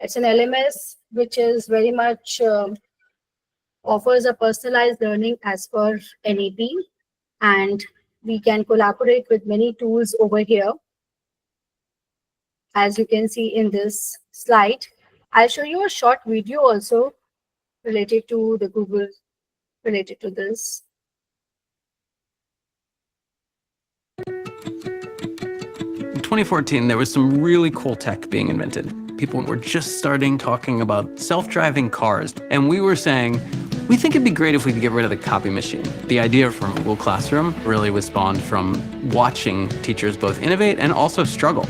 It's an LMS which is very much offers a personalized learning as per NEP, and we can collaborate with many tools over here. As you can see in this slide, I'll show you a short video also related to the Google, related to this. In 2014, there was some really cool tech being invented. People were just starting talking about self-driving cars, and we were saying, we think it'd be great if we could get rid of the copy machine. The idea from Google Classroom really was spawned from watching teachers both innovate and also struggle.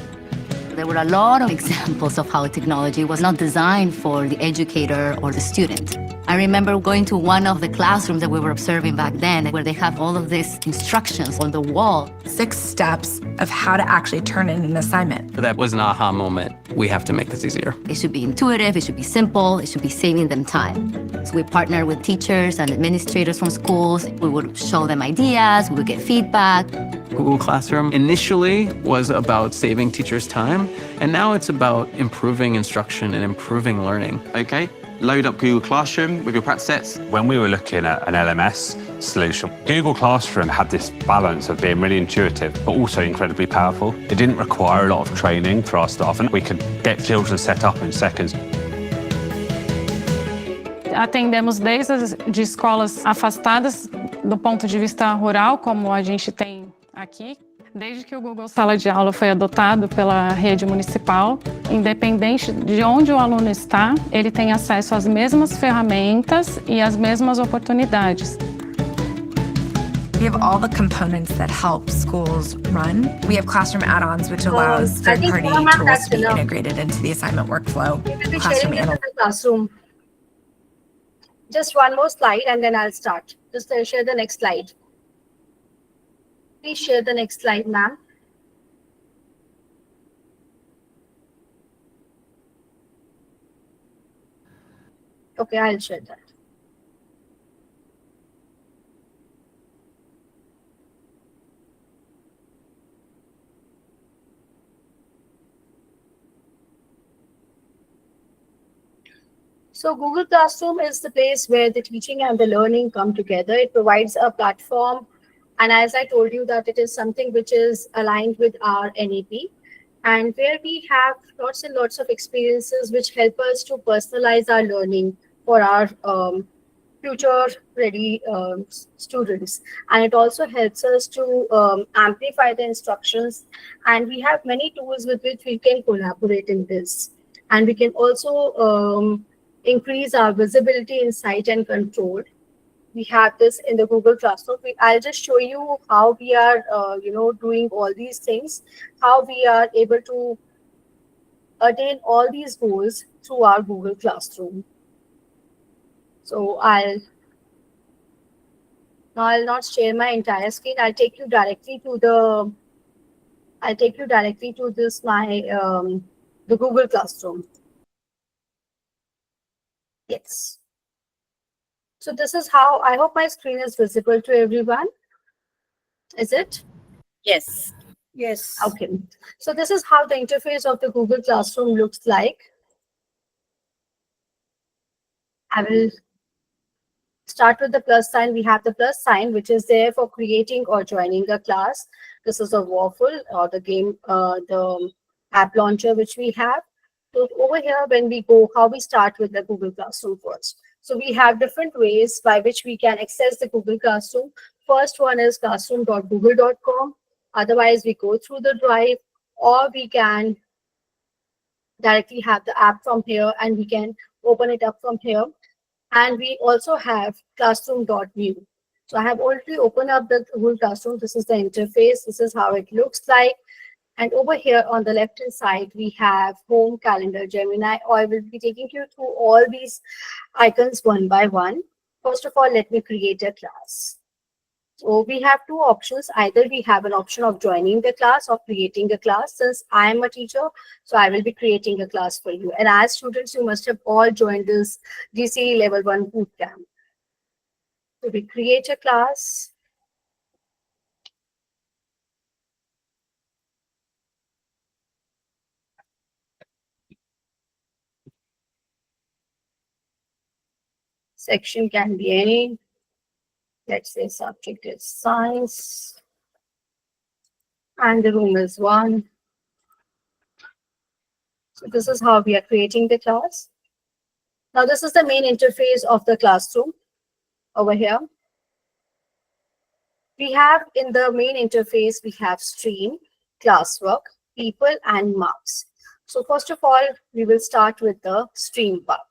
There were a lot of examples of how technology was not designed for the educator or the student. I remember going to one of the classrooms that we were observing back then, where they have all of these instructions on the wall. 6 steps of how to actually turn in an assignment. That was an aha moment. We have to make this easier. It should be intuitive, it should be simple, it should be saving them time. So we partnered with teachers and administrators from schools. We would show them ideas, we would get feedback. Google Classroom initially was about saving teachers time, and now it's about improving instruction and improving learning. Okay, load up Google Classroom with your practice sets. When we were looking at an LMS solution, Google Classroom had this balance of being really intuitive, but also incredibly powerful. It didn't require a lot of training for our staff, and we could get children set up in seconds. Atendemos desde de escolas afastadas do ponto de vista rural, como a gente tem aqui. Desde que o Google Sala de Aula foi adotado pela rede municipal, independente de onde o aluno está, ele tem acesso às mesmas ferramentas e às mesmas oportunidades. We have all the components that help schools run. We have classroom add-ons, which allows third-party tools to be integrated into the assignment workflow. We will be sharing it in the classroom. Just one more slide and then I'll start. Just share the next slide. Please share the next slide, ma'am. Okay, I'll share that. So Google Classroom is the place where the teaching and the learning come together. It provides a platform. And as I told you that it is something which is aligned with our NEP, and where we have lots and lots of experiences which help us to personalize our learning for our future ready students. And it also helps us to amplify the instructions. And we have many tools with which we can collaborate in this. And we can also increase our visibility, insight, and control. We have this in the Google Classroom. I'll just show you how we are, doing all these things, how we are able to attain all these goals through our Google Classroom. So I'll not share my entire screen. I'll take you directly to this the Google Classroom. Yes. So this is how, I hope my screen is visible to everyone. Is it? Yes. Yes. Okay. So this is how the interface of the Google Classroom looks like. I will start with the plus sign. We have the plus sign, which is there for creating or joining a class. This is a waffle or the game, the app launcher, which we have. So over here, when we go, how we start with the Google Classroom first. So we have different ways by which we can access the Google Classroom. First one is classroom.google.com. Otherwise, we go through the drive, or we can directly have the app from here and we can open it up from here. And we also have classroom.view. So I have already opened up the Google Classroom. This is the interface. This is how it looks like. And over here on the left-hand side, we have Home, Calendar, Gemini. I will be taking you through all these icons one by one. First of all, let me create a class. So we have two options. Either we have an option of joining the class or creating a class. Since I am a teacher, so I will be creating a class for you. And as students, you must have all joined this GCE Level 1 bootcamp. So we create a class. Section can be any. Let's say subject is science. And the room is 1. So this is how we are creating the class. Now this is the main interface of the classroom over here. We have in the main interface, we have stream, classwork, people, and marks. So first of all, we will start with the stream part.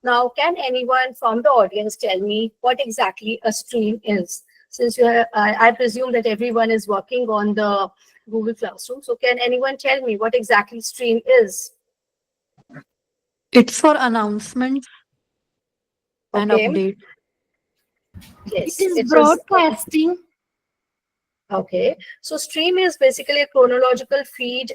Now, can anyone from the audience tell me what exactly a stream is? Since you are, I presume that everyone is working on the Google Classroom. So can anyone tell me what exactly stream is? It's for announcements and Okay. updates. Yes, It is it is. broadcasting. Okay. So stream is basically a chronological feed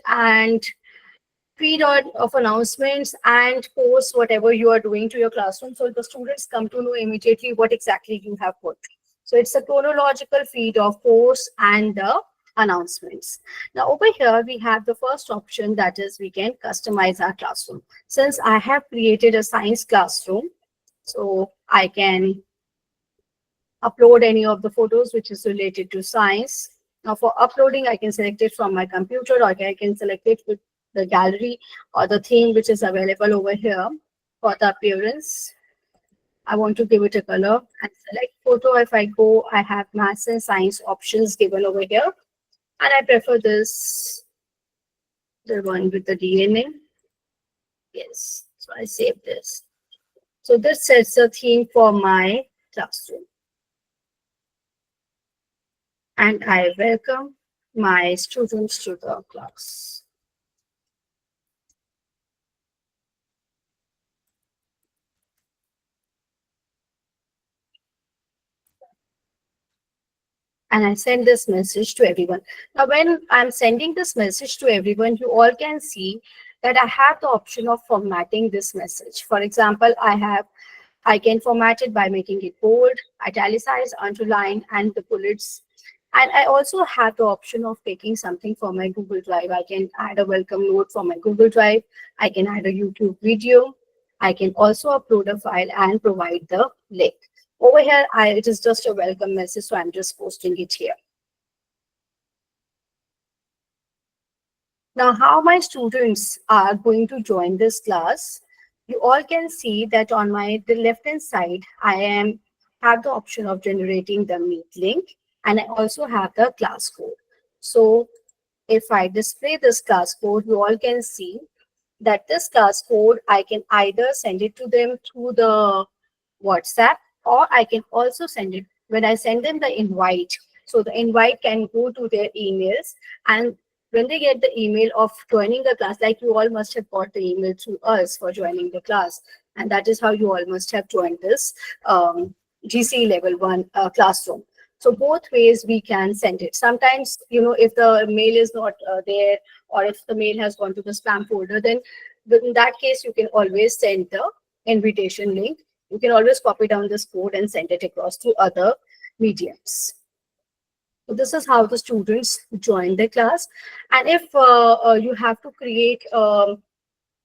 of announcements and posts whatever you are doing to your classroom. So the students come to know immediately what exactly you have put. So it's a chronological feed of posts and the announcements. Now over here, we have the first option, that is we can customize our classroom. Since I have created a science classroom, so I can upload any of the photos which is related to science. Now for uploading, I can select it from my computer, or I can select it with the gallery or the theme which is available over here. For the appearance, I want to give it a color and select photo. If I go, I have maths and science options given over here. And I prefer this, the one with the DNA. Yes, so I save this. So this sets a theme for my classroom. And I welcome my students to the class. And I send this message to everyone. Now, when I'm sending this message to everyone, you all can see that I have the option of formatting this message. For example, I can format it by making it bold, italicized, underlined, and the bullets. And I also have the option of taking something from my Google Drive. I can add a welcome note from my Google Drive. I can add a YouTube video. I can also upload a file and provide the link. Over here, it is just a welcome message, so I'm just posting it here. Now, how my students are going to join this class, you all can see that on the left-hand side, I have the option of generating the Meet link, and I also have the class code. So if I display this class code, you all can see that this class code, I can either send it to them through the WhatsApp, or I can also send it when I send them the invite. So the invite can go to their emails, and when they get the email of joining the class, like you all must have got the email through us for joining the class, and that is how you all must have joined this GCE level 1 classroom. So both ways we can send it. Sometimes, if the mail is not there, or if the mail has gone to the spam folder, then in that case, you can always send the invitation link. You can always copy down this code and send it across to other mediums. So this is how the students join the class. And if you have to create a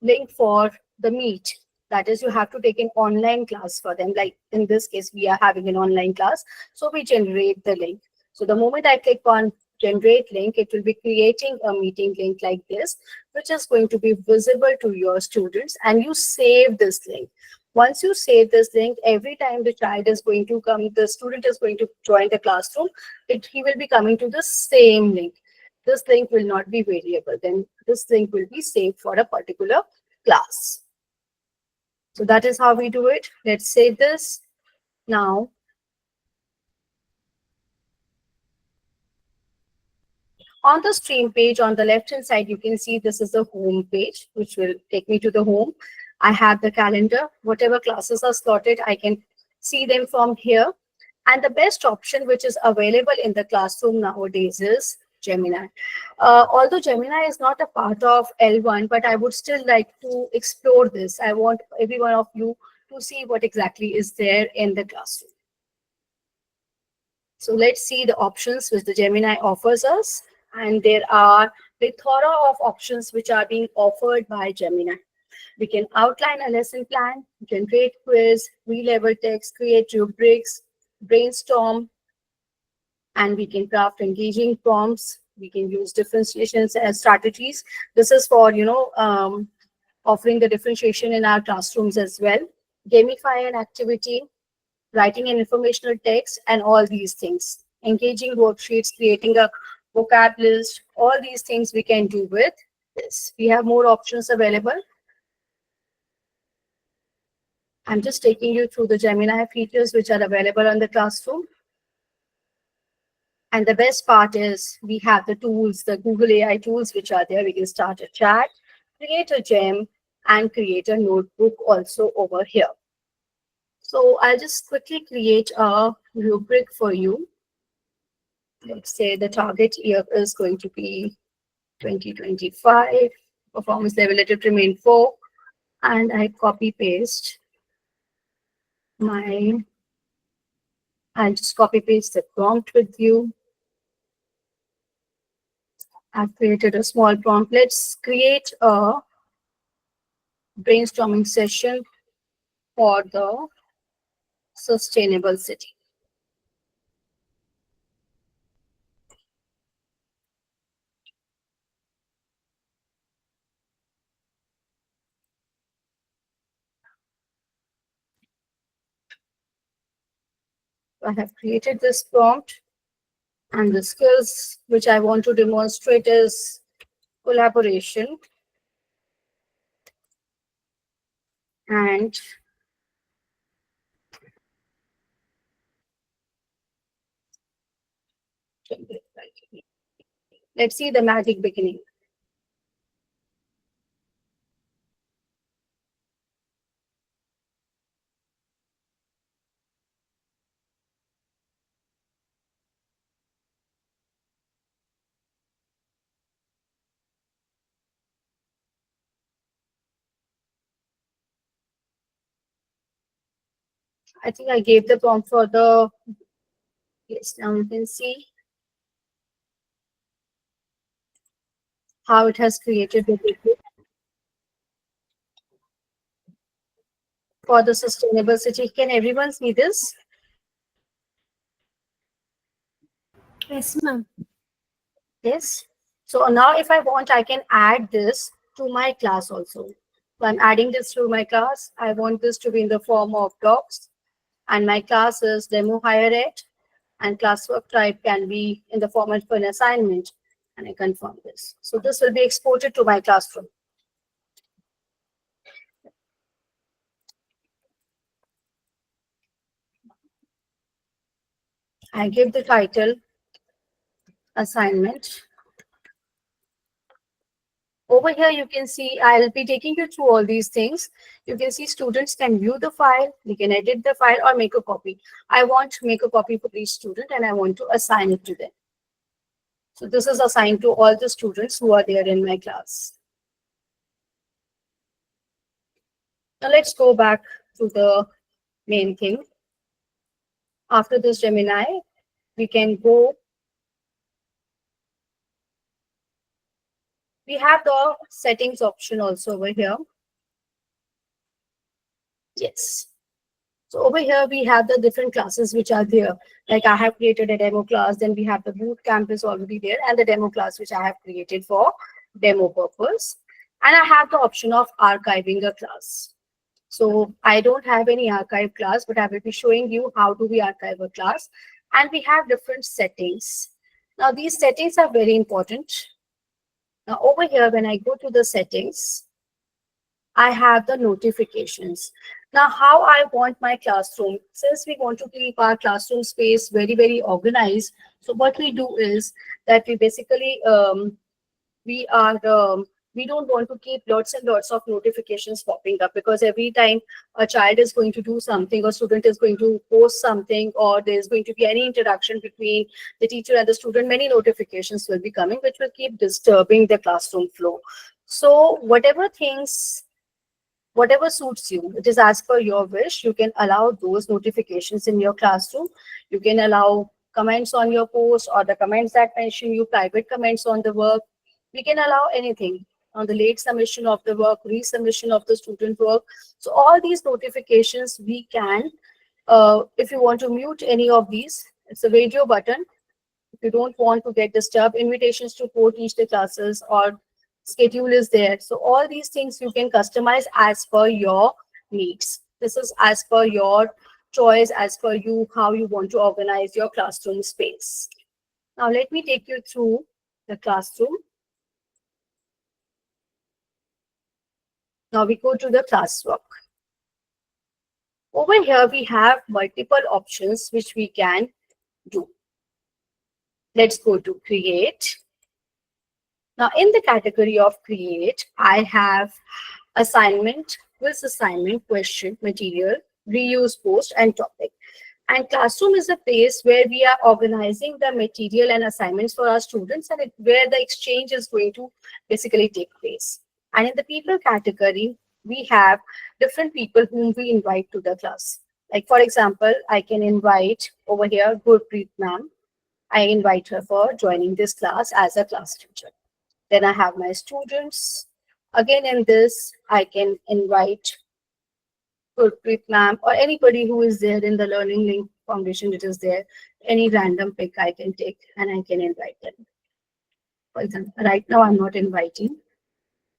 link for the Meet, that is, you have to take an online class for them. Like in this case, we are having an online class. So we generate the link. So the moment I click on generate link, it will be creating a meeting link like this, which is going to be visible to your students, and you save this link. Once you save this link, every time the child is going to come, the student is going to join the classroom, he will be coming to the same link. This link will not be variable. Then this link will be saved for a particular class. So that is how we do it. Let's save this. Now, on the stream page on the left hand side, you can see this is the home page, which will take me to the home. I have the calendar. Whatever classes are slotted, I can see them from here. And the best option which is available in the classroom nowadays is Gemini. Although Gemini is not a part of L1, but I would still like to explore this. I want every one of you to see what exactly is there in the classroom. So let's see the options which the Gemini offers us. And there are a plethora of options which are being offered by Gemini. We can outline a lesson plan, generate quiz, re-level text, create rubrics, brainstorm, and we can craft engaging prompts. We can use differentiations as strategies. This is for, offering the differentiation in our classrooms as well. Gamify an activity, writing an informational text, and all these things. Engaging worksheets, creating a vocab list, all these things we can do with this. We have more options available. I'm just taking you through the Gemini features which are available on the classroom. And the best part is we have the tools, the Google AI tools which are there. We can start a chat, create a gem, and create a notebook also over here. So I'll just quickly create a rubric for you. Let's say the target year is going to be 2025. Performance level, let it remain 4. And I copy paste I'll just copy paste the prompt with you. I've created a small prompt. Let's create a brainstorming session for the sustainable city. I have created this prompt, and the skills which I want to demonstrate is collaboration and let's see the magic beginning. I think I gave the prompt for the, yes, now you can see how it has created the video for the sustainable city. Can everyone see this? Yes, ma'am. Yes. So now if I want, I can add this to my class also. So I'm adding this to my class. I want this to be in the form of docs, and my class is demo higher ed, and classwork type can be in the format for an assignment, and I confirm this. So this will be exported to my classroom. I give the title assignment. Over here, you can see, I'll be taking you through all these things. You can see students can view the file, they can edit the file or make a copy. I want to make a copy for each student and I want to assign it to them. So this is assigned to all the students who are there in my class. Now let's go back to the main thing. After this Gemini, we can go. We have the settings option also over here. Yes. So over here, we have the different classes which are there. Like I have created a demo class, then we have the boot camp is already there, and the demo class which I have created for demo purpose. And I have the option of archiving a class. So I don't have any archive class, but I will be showing you how do we archive a class. And we have different settings. Now these settings are very important. Now over here, when I go to the settings, I have the notifications. Now, how I want my classroom, since we want to keep our classroom space very, very organized. So what we do is that we basically, we don't want to keep lots and lots of notifications popping up, because every time a child is going to do something or student is going to post something or there's going to be any interaction between the teacher and the student, many notifications will be coming, which will keep disturbing the classroom flow. So whatever suits you, it is as per your wish. You can allow those notifications in your classroom. You can allow comments on your post or the comments that mention you, private comments on the work. We can allow anything. on the late submission of the work, resubmission of the student work. So all these notifications we can, if you want to mute any of these, it's a radio button. If you don't want to get disturbed, invitations to co-teach the classes or schedule is there. So all these things you can customize as per your needs. This is as per your choice, as per you, how you want to organize your classroom space. Now let me take you through the classroom. Now we go to the classwork. Over here, we have multiple options which we can do. Let's go to create. Now in the category of create, I have assignment, quiz assignment, question, material, reuse, post, and topic. And classroom is a place where we are organizing the material and assignments for our students, and where the exchange is going to basically take place. And in the people category, we have different people whom we invite to the class. Like for example, I can invite over here Gurpreet ma'am. I invite her for joining this class as a class teacher. Then I have my students. Again, in this, I can invite Gurpreet ma'am or anybody who is there in the Learning Link Foundation. It is there. Any random pick I can take and I can invite them. For example, right now I'm not inviting.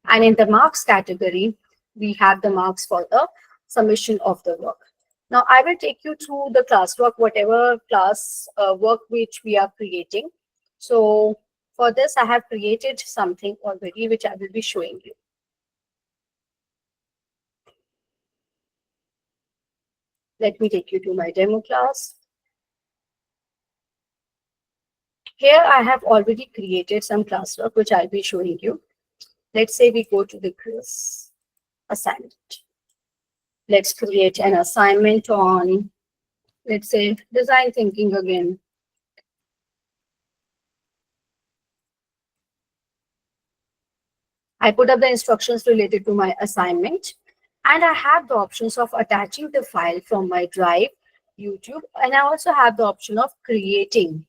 And in the marks category, we have the marks for the submission of the work. Now I will take you through the classwork, whatever class work which we are creating. So for this, I have created something already, which I will be showing you. Let me take you to my demo class. Here I have already created some classwork, which I'll be showing you. Let's say we go to the quiz assignment. Let's create an assignment on, let's say, design thinking again. I put up the instructions related to my assignment, and I have the options of attaching the file from my Drive, YouTube, and I also have the option of creating.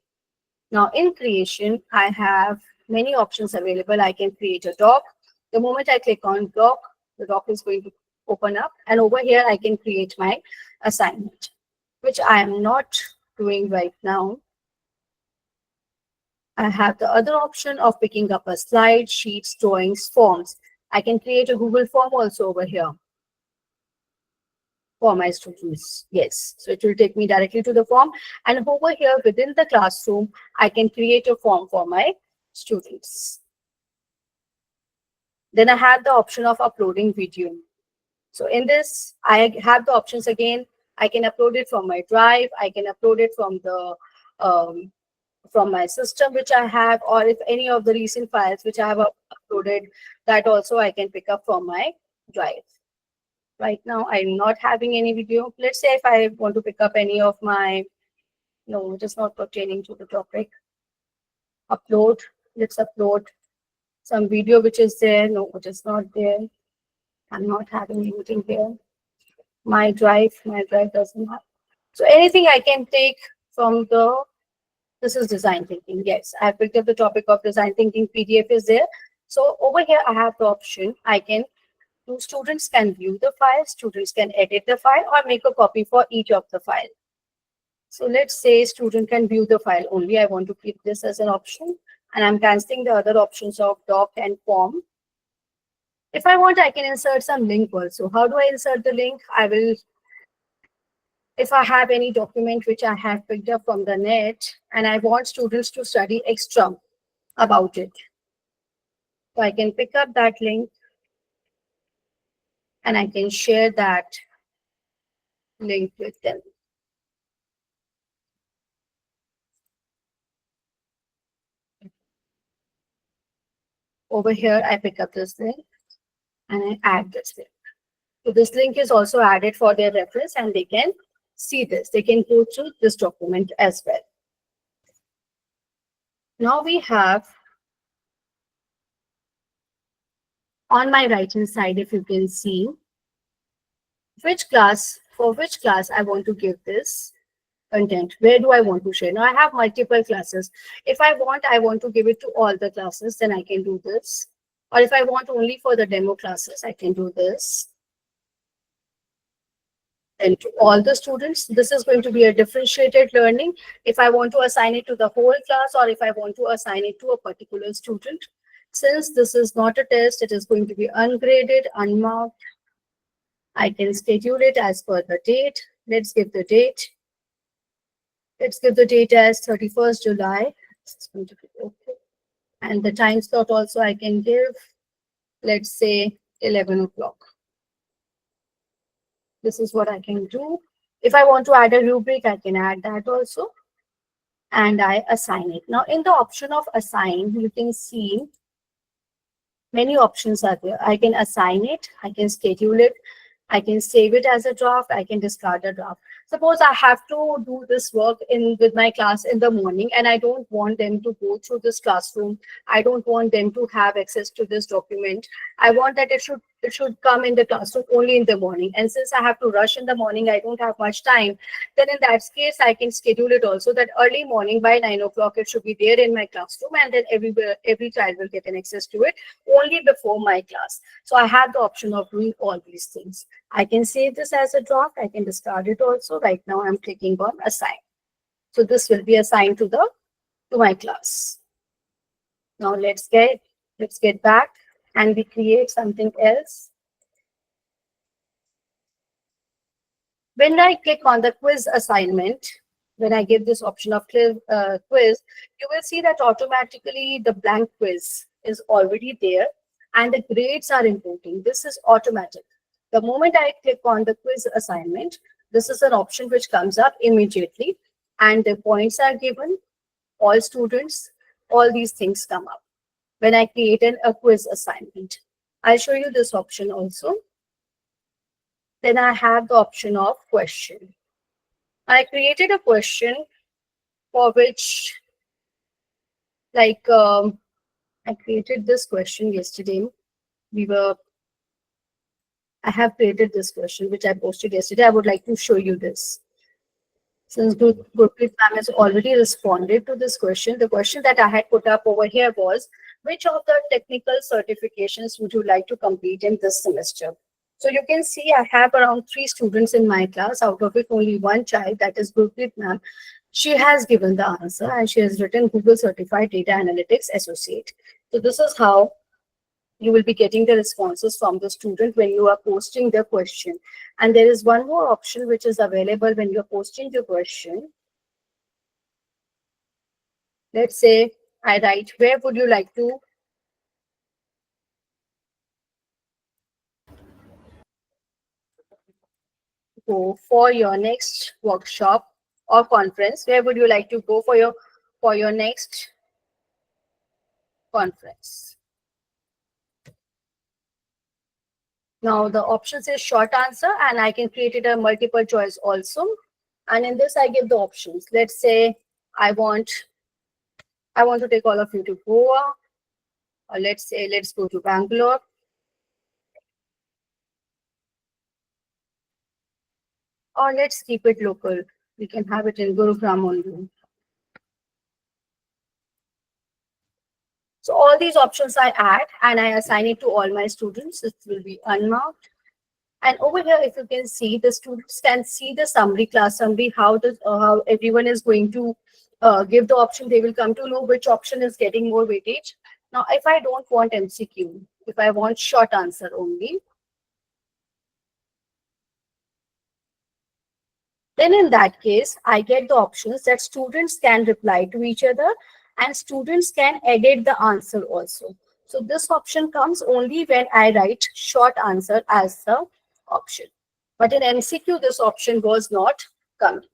Now in creation, I have many options available. I can create a doc. The moment I click on doc, the doc is going to open up, and over here I can create my assignment, which I am not doing right now. I have the other option of picking up a slide, sheets, drawings, forms. I can create a Google form also over here for my students. Yes, so it will take me directly to the form. And over here within the classroom, I can create a form for my students. Then I have the option of uploading video. So in this, I have the options again. I can upload it from my Drive. I can upload it from the from my system which I have, or if any of the recent files which I have uploaded, that also I can pick up from my Drive. Right now, I'm not having any video. Let's say if I want to pick up any of my, no, it is not pertaining to the topic. Upload, let's upload some video which is there. No, it is not there. I'm not having anything here. My Drive doesn't have. So anything I can take from the, this is design thinking. Yes, I picked up the topic of design thinking. PDF is there. So over here, I have the option. Students can view the file, students can edit the file or make a copy for each of the file. So let's say student can view the file only. I want to keep this as an option, and I'm canceling the other options of doc and form. If I want, I can insert some link also. How do I insert the link? I will, if I have any document which I have picked up from the net and I want students to study extra about it, so I can pick up that link and I can share that link with them. Over here, I pick up this link and I add this link. So this link is also added for their reference and they can see this. They can go through this document as well. Now we have on my right hand side, if you can see, which class, for which class I want to give this content. Where do I want to share? Now I have multiple classes. If I want to give it to all the classes, then I can do this. Or if I want only for the demo classes, I can do this. And to all the students, this is going to be a differentiated learning. If I want to assign it to the whole class, or if I want to assign it to a particular student. Since this is not a test, it is going to be ungraded, unmarked. I can schedule it as per the date. Let's give the date. Let's give the date as 31st July. This is going to be okay. And the time slot also I can give, let's say 11 o'clock. This is what I can do. If I want to add a rubric, I can add that also. And I assign it. Now in the option of assign, you can see many options are there. I can assign it, I can schedule it, I can save it as a draft, I can discard a draft. Suppose I have to do this work with my class in the morning, and I don't want them to go through this classroom. I don't want them to have access to this document. I want that it should come in the classroom only in the morning. And since I have to rush in the morning, I don't have much time. Then in that case, I can schedule it also that early morning by 9 o'clock, it should be there in my classroom, and then every child will get an access to it only before my class. So I have the option of doing all these things. I can save this as a draft. I can discard it also. Right now I'm clicking on assign. So this will be assigned to my class. Now let's get back and we create something else. When I click on the quiz assignment, when I give this option of quiz, you will see that automatically the blank quiz is already there and the grades are importing. This is automatic. The moment I click on the quiz assignment, this is an option which comes up immediately and the points are given, all students, all these things come up when I create a quiz assignment. I'll show you this option also. Then I have the option of question. I created a question for which, like, I created this question yesterday. I have created this question, which I posted yesterday. I would like to show you this. Since Gurpreet ma'am has already responded to this question, the question that I had put up over here was, which of the technical certifications would you like to complete in this semester? So you can see I have around 3 students in my class, out of it only one child, that is Gurpreet ma'am. She has given the answer and she has written Google Certified Data Analytics Associate. So this is how you will be getting the responses from the student when you are posting the question. And there is one more option which is available when you're posting the question. Let's say I write, where would you like to go for your next workshop or conference? Where would you like to go for your next conference? Now the option says short answer, and I can create it a multiple choice also. And in this I give the options. Let's say I want to take all of you to Goa, or let's say let's go to Bangalore. Or let's keep it local. We can have it in Gurugram only. So all these options I add and I assign it to all my students. It will be unmarked. And over here, if you can see, the students can see the summary, class summary, how everyone is going to give the option. They will come to know which option is getting more weightage. Now, if I don't want MCQ, if I want short answer only, then in that case, I get the options that students can reply to each other and students can edit the answer also. So this option comes only when I write short answer as the option. But in MCQ, this option was not coming.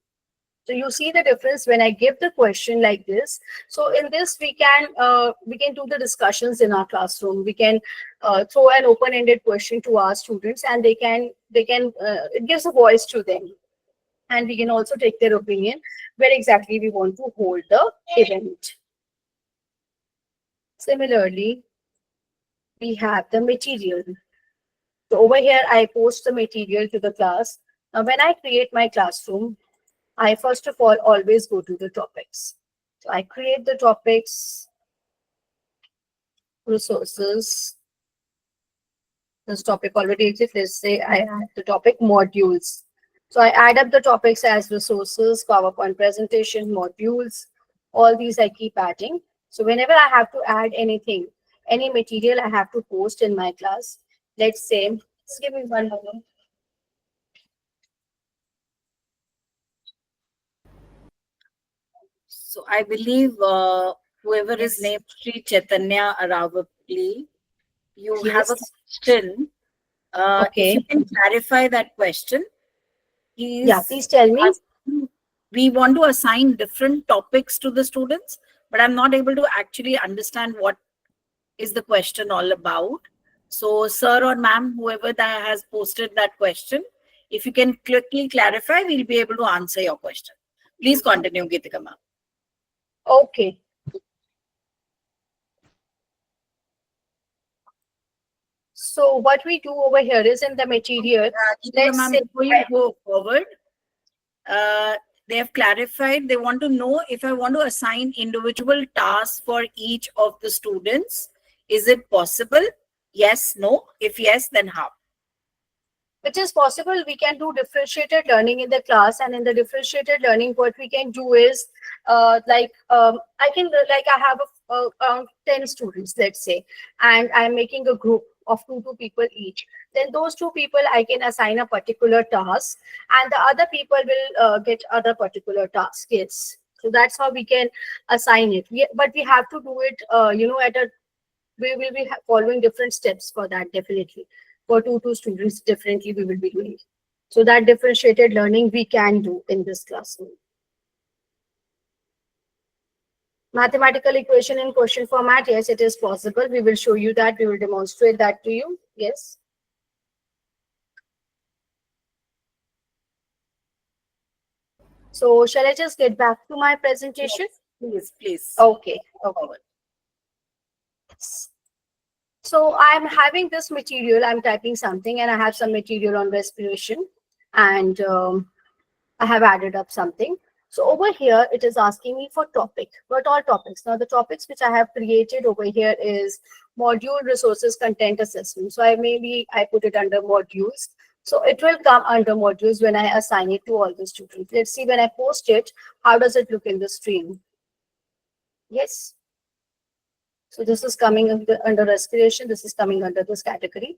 So you see the difference when I give the question like this. So in this, we can do the discussions in our classroom. We can throw an open-ended question to our students, and it gives a voice to them. And we can also take their opinion where exactly we want to hold the event. Similarly, we have the material. So over here, I post the material to the class. Now, when I create my classroom, I first of all always go to the topics. So I create the topics, resources, This topic already exists. Let's say I add the topic modules. So I add up the topics as resources, PowerPoint presentation, modules, all these I keep adding. So whenever I have to add anything, any material I have to post in my class, let's say, just give me one moment. So I believe whoever is named Sri Chaitanya Aravapli, you have a Yes. question. If you Okay. can clarify that question, Yeah, please tell me. We want to assign different topics to the students, but I'm not able to actually understand what is the question all about. So, sir or ma'am, whoever that has posted that question, if you can quickly clarify, we'll be able to answer your question. Please continue, Geetika ma'am. Okay. So what we do over here is in the material, let's say, before you go forward, they have clarified they want to know if I want to assign individual tasks for each of the students. Is it possible? Yes, no. If yes, then how? it is possible we can do differentiated learning in the class, and in the differentiated learning what we can do is I have around 10 students, let's say, and I'm making a group of two people each. Then those two people I can assign a particular task, and the other people will get other particular tasks. Yes, so that's how we can assign it. But we have to do it at a, we will be following different steps for that. Definitely for two students differently we will be doing. So that differentiated learning we can do in this classroom. Mathematical equation in question format, yes, it is possible. We will show you that. We will demonstrate that to you. Yes. So shall I just get back to my presentation? Yes, please. Okay. Okay. So I'm having this material, I'm typing something, and I have some material on respiration, and I have added up something. So over here, it is asking me for topic. What all topics? Now the topics which I have created over here is module, resources, content, assessment. So I put it under modules. So it will come under modules when I assign it to all the students. Let's see when I post it, how does it look in the stream? Yes. So this is coming under respiration. This is coming under this category.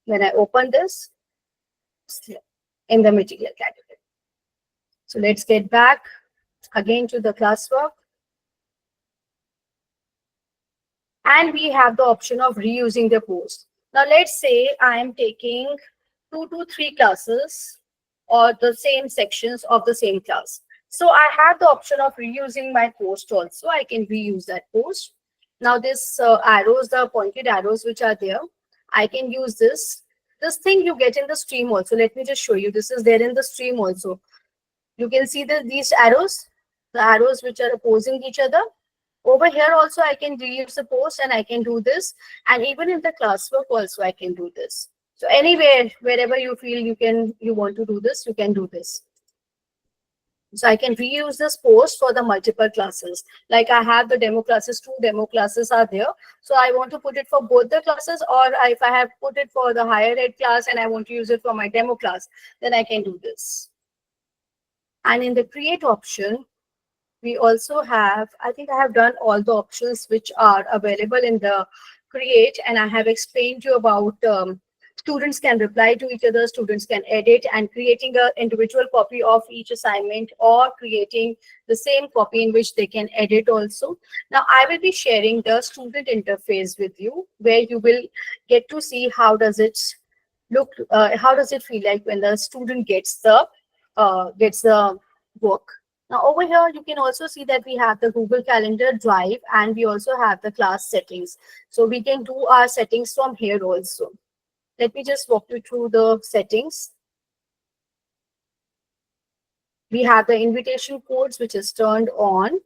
When I open this, in the material category. So let's get back again to the classwork. And we have the option of reusing the post. Now let's say I am taking 2 to 3 classes or the same sections of the same class. So I have the option of reusing my post also. I can reuse that post. Now this arrows, the pointed arrows which are there, I can use this. This thing you get in the stream also. Let me just show you. This is there in the stream also. You can see these arrows, the arrows which are opposing each other. Over here also I can reuse the post and I can do this. And even in the classwork also I can do this. So anywhere, wherever you feel you want to do this, you can do this. So I can reuse this post for the multiple classes. Like I have the demo classes, 2 demo classes are there. So I want to put it for both the classes, or if I have put it for the higher ed class and I want to use it for my demo class, then I can do this. And in the create option, we also have, I think I have done all the options which are available in the create, and I have explained to you about students can reply to each other, students can edit, and creating an individual copy of each assignment, or creating the same copy in which they can edit also. Now I will be sharing the student interface with you, where you will get to see how does it look, how does it feel like when the student gets the work. Now over here, you can also see that we have the Google Calendar Drive, and we also have the class settings. So we can do our settings from here also. Let me just walk you through the settings. We have the invitation codes, which is turned on,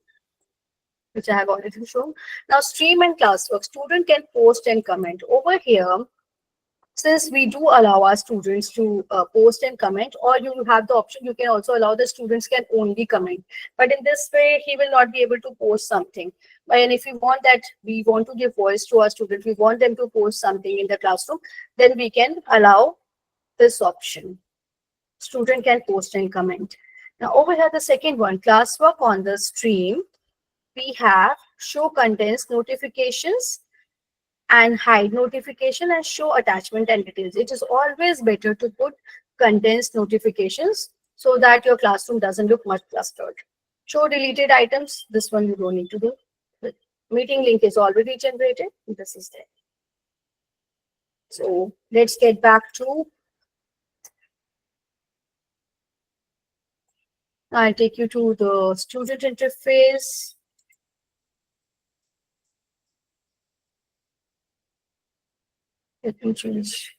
which I have already shown. Now stream and classwork, student can post and comment. Over here, since we do allow our students to post and comment, or you have the option, you can also allow the students can only comment. But in this way, he will not be able to post something. And if we want that, we want to give voice to our students, we want them to post something in the classroom, then we can allow this option. Student can post and comment. Now over here, the second one, classwork on the stream, we have show contents notifications and hide notification and show attachment and details. It is always better to put contents notifications so that your classroom doesn't look much clustered. Show deleted items, this one you don't need to do. The meeting link is already generated. This is there. So let's get back to, I'll take you to the student interface. Let me change.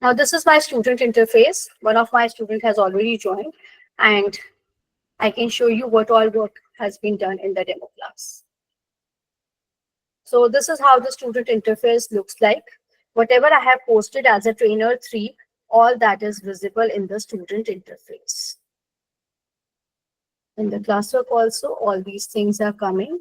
Now this is my student interface. One of my students has already joined, and I can show you what all work has been done in the demo class. So this is how the student interface looks like. Whatever I have posted as a trainer 3, all that is visible in the student interface. In the classwork also, all these things are coming.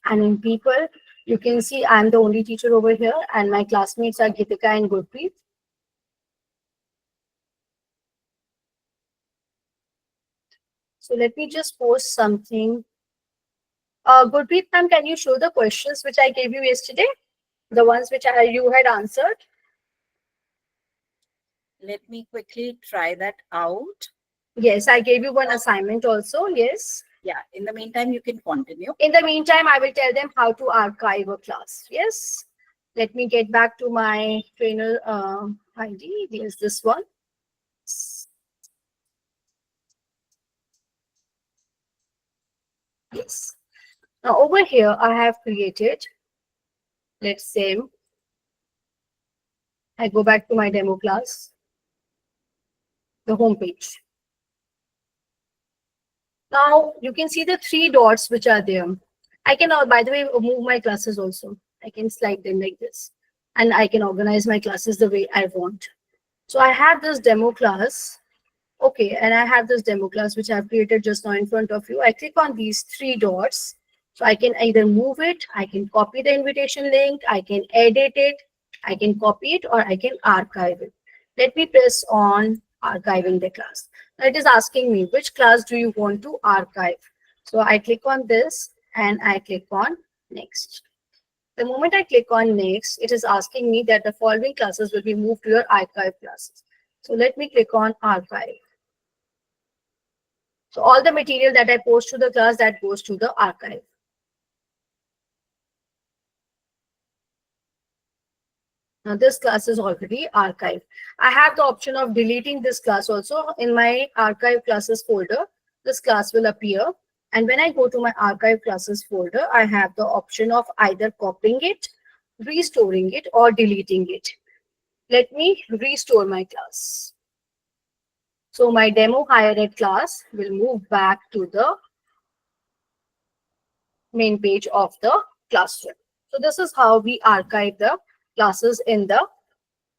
And in people, you can see I'm the only teacher over here, and my classmates are Gitika and Gurpreet. So let me just post something. Gurpreet ma'am, can you show the questions which I gave you yesterday? The ones which you had answered? Let me quickly try that out. Yes, I gave you one assignment also. Yes. Yeah, in the meantime, you can continue. In the meantime, I will tell them how to archive a class. Yes. Let me get back to my trainer ID. There's this one. Yes. Now over here, I have created, let's say, I go back to my demo class, the home page. Now you can see the 3 dots which are there. I can, by the way, move my classes also. I can slide them like this, and I can organize my classes the way I want. So I have this demo class. Okay, and I have this demo class which I've created just now in front of you. I click on these 3 dots. So I can either move it, I can copy the invitation link, I can edit it, I can copy it, or I can archive it. Let me press on archiving the class. Now it is asking me which class do you want to archive. So I click on this and I click on next. The moment I click on next, it is asking me that the following classes will be moved to your archive classes. So let me click on archive. So all the material that I post to the class, that goes to the archive. Now this class is already archived. I have the option of deleting this class also. In my archive classes folder, this class will appear. And when I go to my archive classes folder, I have the option of either copying it, restoring it, or deleting it. Let me restore my class. So my demo higher ed class will move back to the main page of the classroom. So this is how we archive the classes in the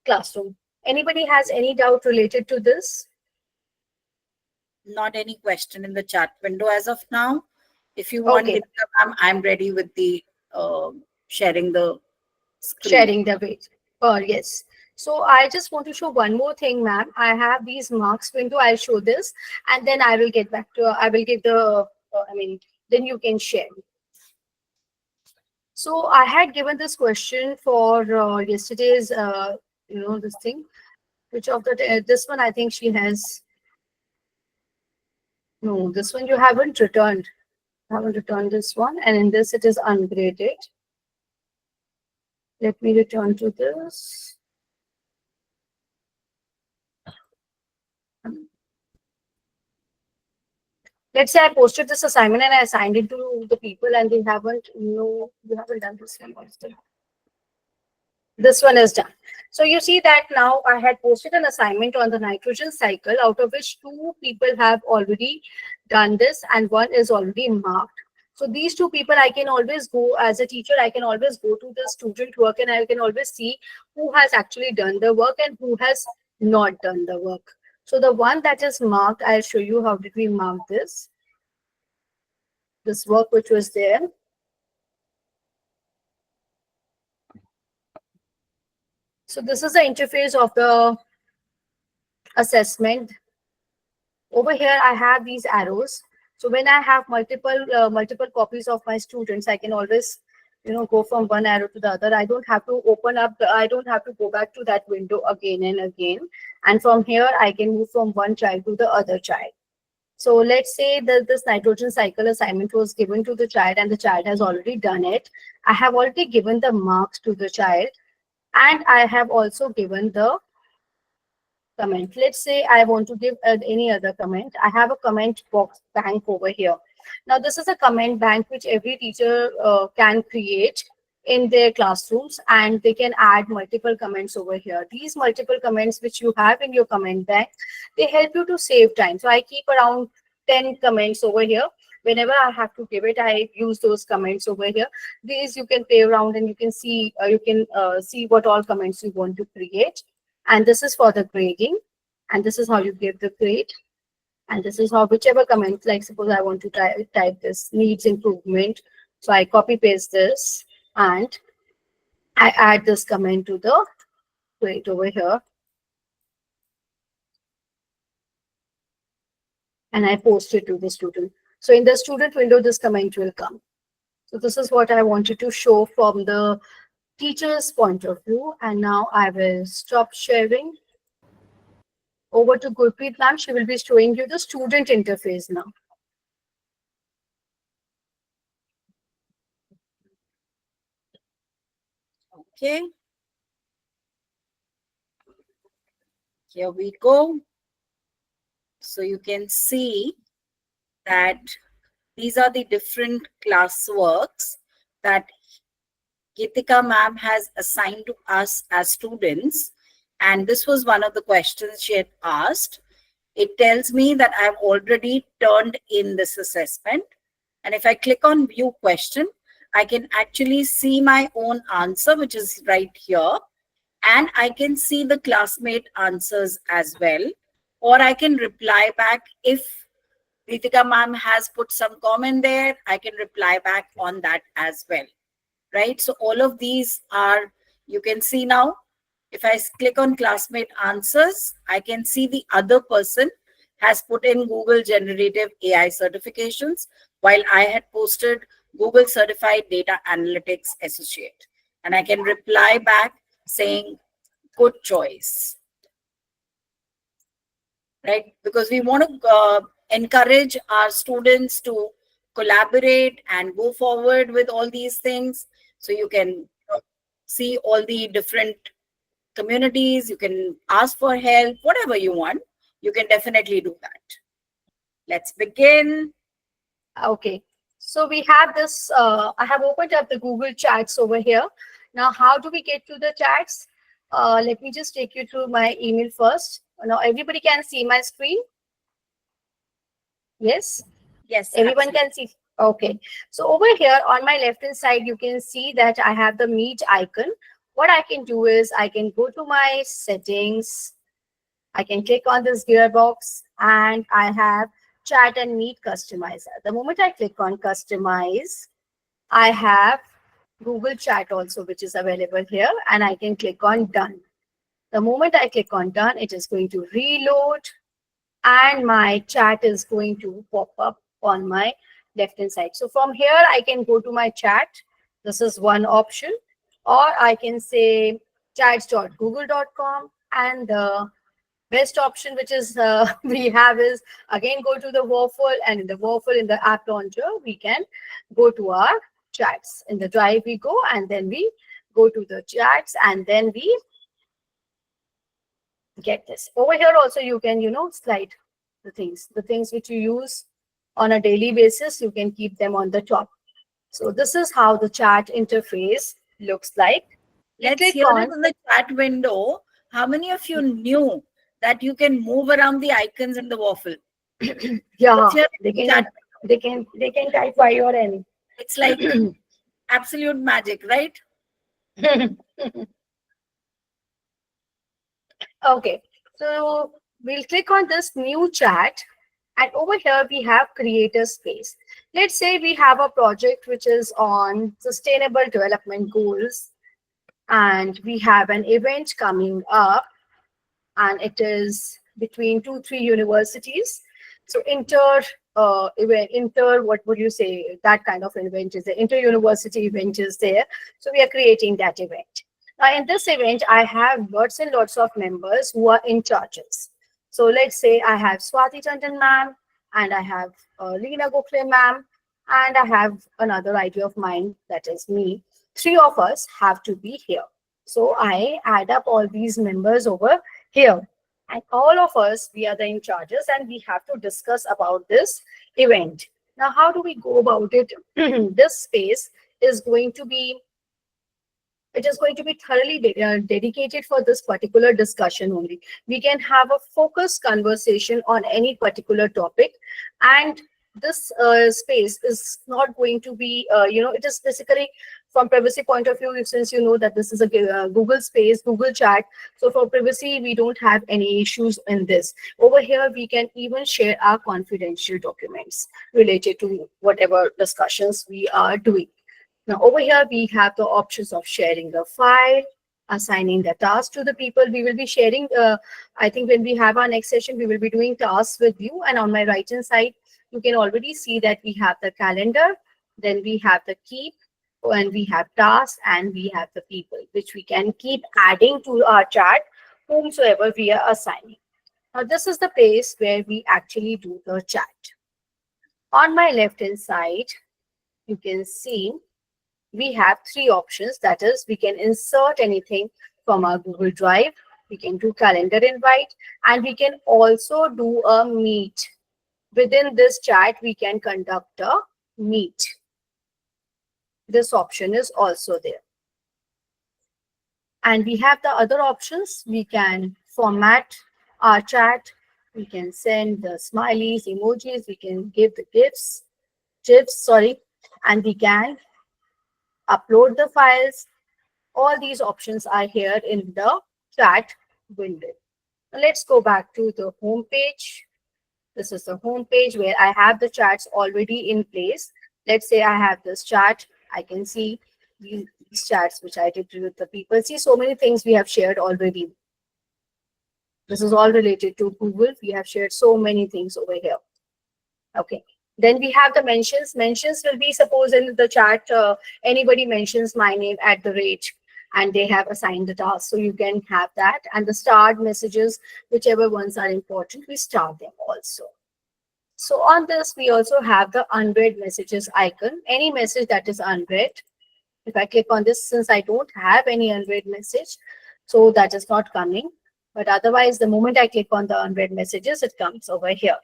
classroom. Anybody has any doubt related to this? Not any question in the chat window as of now. If you want, Okay. I'm ready with the sharing the screen. Sharing the page. Yes. So I just want to show one more thing, ma'am. I have these marks window. I'll show this, and then I will get back to. I will give the. Then you can share. So I had given this question for yesterday's. This thing. Which of the this one I think she has. No, this one you haven't returned. I haven't returned this one, and in this it is ungraded. Let me return to this. Let's say I posted this assignment and I assigned it to the people and they haven't, you haven't done this one. This one is done. So you see that now I had posted an assignment on the nitrogen cycle, out of which 2 people have already done this and 1 is already marked. So these two people, I can always go as a teacher, I can always go to the student work and I can always see who has actually done the work and who has not done the work. So the one that is marked, I'll show you how did we mark this work which was there. So this is the interface of the assessment. Over here, I have these arrows. So when I have multiple copies of my students, I can always, go from one arrow to the other. I don't have to open up. I don't have to go back to that window again and again. And from here, I can move from one child to the other child. So let's say that this nitrogen cycle assignment was given to the child and the child has already done it. I have already given the marks to the child and I have also given the comment. Let's say I want to give any other comment. I have a comment box bank over here. Now this is a comment bank which every teacher can create in their classrooms, and they can add multiple comments over here. These multiple comments which you have in your comment bank, they help you to save time. So I keep around 10 comments over here. Whenever I have to give it, I use those comments over here. These you can play around and you can see see what all comments you want to create. And this is for the grading, and this is how you give the grade. And this is how whichever comment, like suppose I want to type this needs improvement, so I copy paste this and I add this comment to the grade over here and I post it to the student. So in the student window, this comment will come. So this is what I wanted to show from the teacher's point of view. And now I will stop sharing. Over to Gurpreet ma'am. She will be showing you the student interface now. Okay. Here we go. So you can see that these are the different classworks that Geetika ma'am has assigned to us as students. And this was one of the questions she had asked. It tells me that I've already turned in this assessment. And if I click on view question, I can actually see my own answer, which is right here. And I can see the classmate answers as well. Or I can reply back if Ritika ma'am has put some comment there, I can reply back on that as well. Right? So all of these are, you can see now, if I click on classmate answers, I can see the other person has put in Google Generative AI certifications, while I had posted Google Certified Data Analytics Associate. And I can reply back saying, good choice. Right? Because we want to encourage our students to collaborate and go forward with all these things. So you can see all the different communities, you can ask for help, whatever you want, you can definitely do that. Let's begin. Okay, so we have this, I have opened up the Google Chats over here. Now, how do we get to the chats? Let me just take you through my email first. Now, everybody can see my screen. Yes? Yes, everyone absolutely. can see. Okay, so over here on my left hand side, you can see that I have the Meet icon. What I can do is I can go to my settings. I can click on this gearbox and I have Chat and Meet Customizer. The moment I click on Customize, I have Google Chat also, which is available here, and I can click on Done. The moment I click on Done, it is going to reload and my chat is going to pop up on my left hand side. So from here, I can go to my chat. This is one option, or I can say chats.google.com, and the best option which is we have is again go to the waffle, and in the waffle in the app launcher we can go to our chats. In the drive we go, and then we go to the chats, and then we get this. Over here also you can slide the things which you use on a daily basis. You can keep them on the top. So this is how the chat interface looks like. Let's hear it in the chat window. How many of you knew that you can move around the icons in the waffle? Yeah, they can type Y or N. It's like absolute magic, right? Okay, so we'll click on this new chat, and over here we have creator space. Let's say we have a project which is on sustainable development goals, and we have an event coming up, and it is between 2-3 universities. So what would you say, that kind of event is there, inter-university event is there. So we are creating that event. Now in this event, I have lots and lots of members who are in charges. So let's say I have Swati Tandon ma'am, and I have Leena Gokhale ma'am, and I have another idea of mine, that is me. Three of us have to be here. So I add up all these members over here, and all of us, we are the in charges, and we have to discuss about this event. Now how do we go about it? This space is going to be, it is going to be thoroughly dedicated for this particular discussion only. We can have a focused conversation on any particular topic, and this space is not going to be, it is basically from privacy point of view, since you know that this is a Google space, Google chat. So for privacy, we don't have any issues in this. Over here, we can even share our confidential documents related to whatever discussions we are doing. Now over here, we have the options of sharing the file, assigning the task to the people. We will be sharing, I think when we have our next session, we will be doing tasks with you. And on my right hand side, you can already see that we have the calendar, then we have the keep, and we have tasks, and we have the people, which we can keep adding to our chat, whomsoever we are assigning. Now this is the place where we actually do the chat. On my left hand side, you can see we have three options. That is, we can insert anything from our Google Drive, we can do calendar invite, and we can also do a meet. Within this chat, we can conduct a meet. This option is also there. And we have the other options. We can format our chat, we can send the smileys, emojis, we can give the GIFs, and we can upload the files. All these options are here in the chat window. Now let's go back to the home page. This is the home page where I have the chats already in place. Let's say I have this chat. I can see these chats which I did with the people. See, so many things we have shared already. This is all related to Google. We have shared so many things over here. Okay. Then we have the mentions. Mentions will be, suppose in the chat, anybody mentions my name at the rate, and they have assigned the task. So you can have that. And the starred messages, whichever ones are important, we start them also. So on this, we also have the unread messages icon. Any message that is unread, if I click on this, since I don't have any unread message, so that is not coming. But otherwise, the moment I click on the unread messages, it comes over here.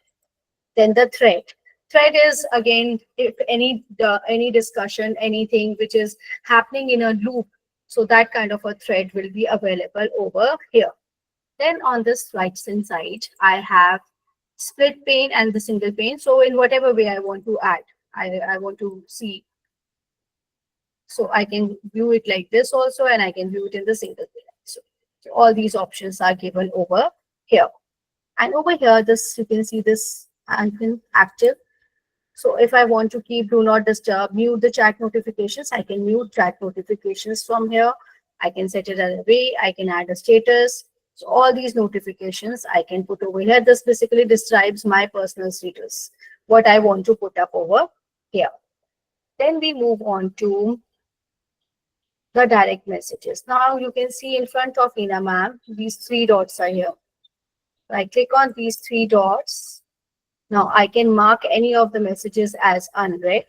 Then the thread. Thread is, again, if any discussion, anything which is happening in a loop, so that kind of a thread will be available over here. Then on this right hand side, I have split pane and the single pane. So in whatever way I want to add, I want to see. So I can view it like this also, and I can view it in the single pane. So all these options are given over here. And over here, this, you can see this icon active. So if I want to keep do not disturb, mute the chat notifications, I can mute chat notifications from here. I can set it as away. I can add a status. So all these notifications I can put over here. This basically describes my personal status, what I want to put up over here. Then we move on to the direct messages. Now you can see in front of Ina ma'am, these three dots are here. So I click on these three dots. Now I can mark any of the messages as unread.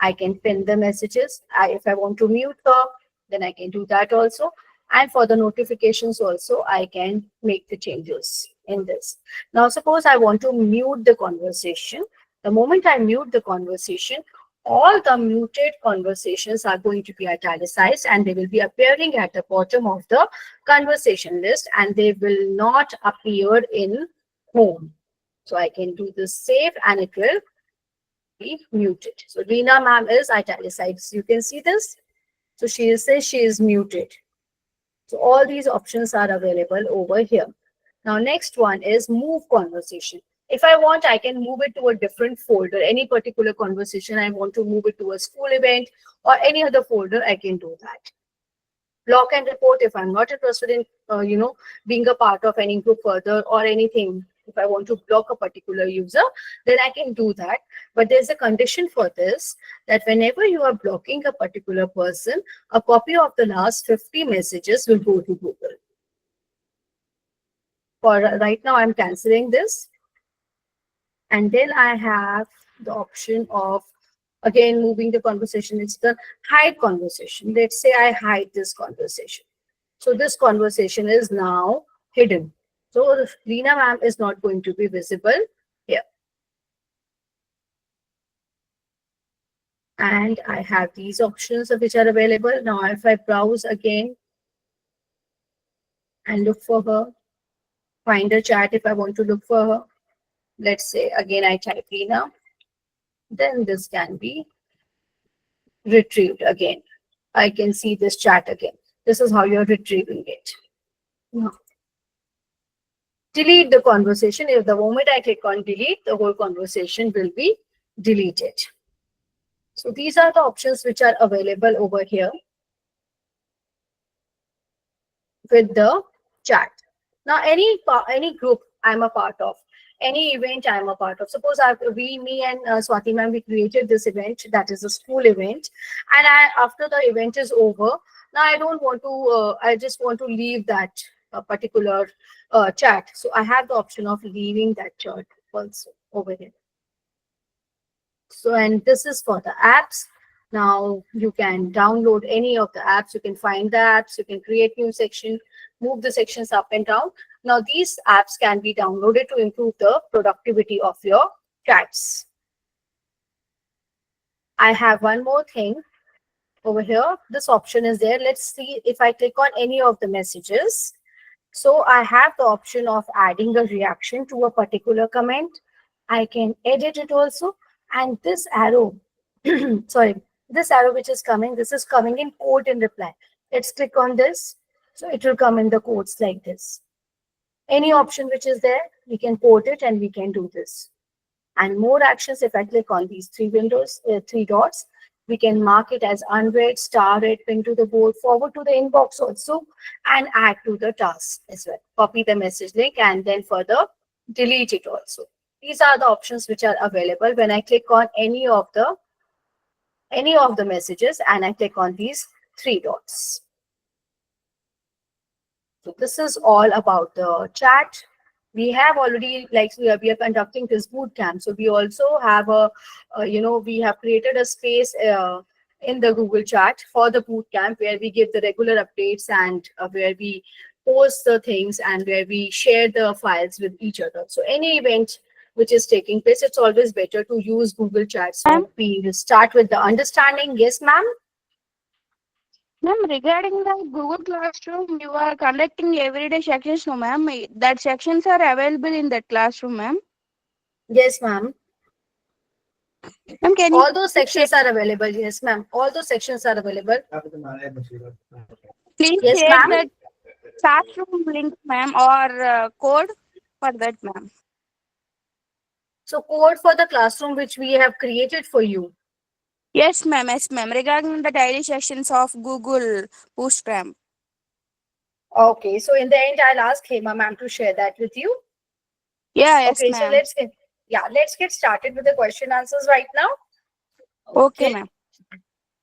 I can pin the messages. If I want to mute her, then I can do that also. And for the notifications also, I can make the changes in this. Now suppose I want to mute the conversation. The moment I mute the conversation, all the muted conversations are going to be italicized, and they will be appearing at the bottom of the conversation list, and they will not appear in home. So I can do this save, and it will be muted. So Reena ma'am is italicized. You can see this. So she says she is muted. So all these options are available over here. Now next one is move conversation. If I want, I can move it to a different folder. Any particular conversation, I want to move it to a school event or any other folder, I can do that. Block and report if I'm not interested in, being a part of any group further or anything. If I want to block a particular user, then I can do that. But there's a condition for this, that whenever you are blocking a particular person, a copy of the last 50 messages will go to Google. For right now, I'm canceling this. And then I have the option of, again, moving the conversation. It's the hide conversation. Let's say I hide this conversation. So this conversation is now hidden. So Reena ma'am is not going to be visible here. And I have these options which are available. Now, if I browse again and look for her, find a chat if I want to look for her. Let's say, again, I type Reena. Then this can be retrieved again. I can see this chat again. This is how you're retrieving it. Now, delete the conversation. If the moment I click on delete, the whole conversation will be deleted. So these are the options which are available over here with the chat. Now, any group I'm a part of, any event I'm a part of. Suppose me and Swati ma'am, we created this event that is a school event, and after the event is over, now I don't want to. I just want to leave that particular chat. So I have the option of leaving that chat also over here. So, and this is for the apps. Now you can download any of the apps. You can find the apps. You can create new section, move the sections up and down. Now these apps can be downloaded to improve the productivity of your chats. I have one more thing over here. This option is there. Let's see if I click on any of the messages. So I have the option of adding a reaction to a particular comment. I can edit it also. And this arrow, sorry, this arrow which is coming, this is coming in quote in reply. Let's click on this. So it will come in the quotes like this. Any option which is there, we can quote it and we can do this. And more actions, if I click on these three windows, three dots, we can mark it as unread, star it, pin to the board, forward to the inbox also, and add to the task as well. Copy the message link and then further delete it also. These are the options which are available when I click on any of the messages and I click on these three dots. So this is all about the chat. We have already, like we are conducting this boot camp. So we also have we have created a space in the Google chat for the boot camp where we give the regular updates and where we post the things and where we share the files with each other. So any event which is taking place, it's always better to use Google Chat. So we will start with the understanding. Yes, ma'am. Ma'am, regarding the Google Classroom, you are conducting everyday sections, no, ma'am. That sections are available in that classroom, ma'am. Yes, ma'am. Ma'am, can all those sections are available. Yes, ma'am. All those sections are available. please Yes, share ma'am. that classroom link, ma'am, or code for that, ma'am? So code for the classroom which we have created for you. Yes, ma'am. Yes, ma'am. Regarding the daily sections of Google Bootstrap. Okay. So in the end, I'll ask Hema ma'am to share that with you. Yeah, yes, okay. So ma'am. let's get started with the question answers right now. Okay, ma'am.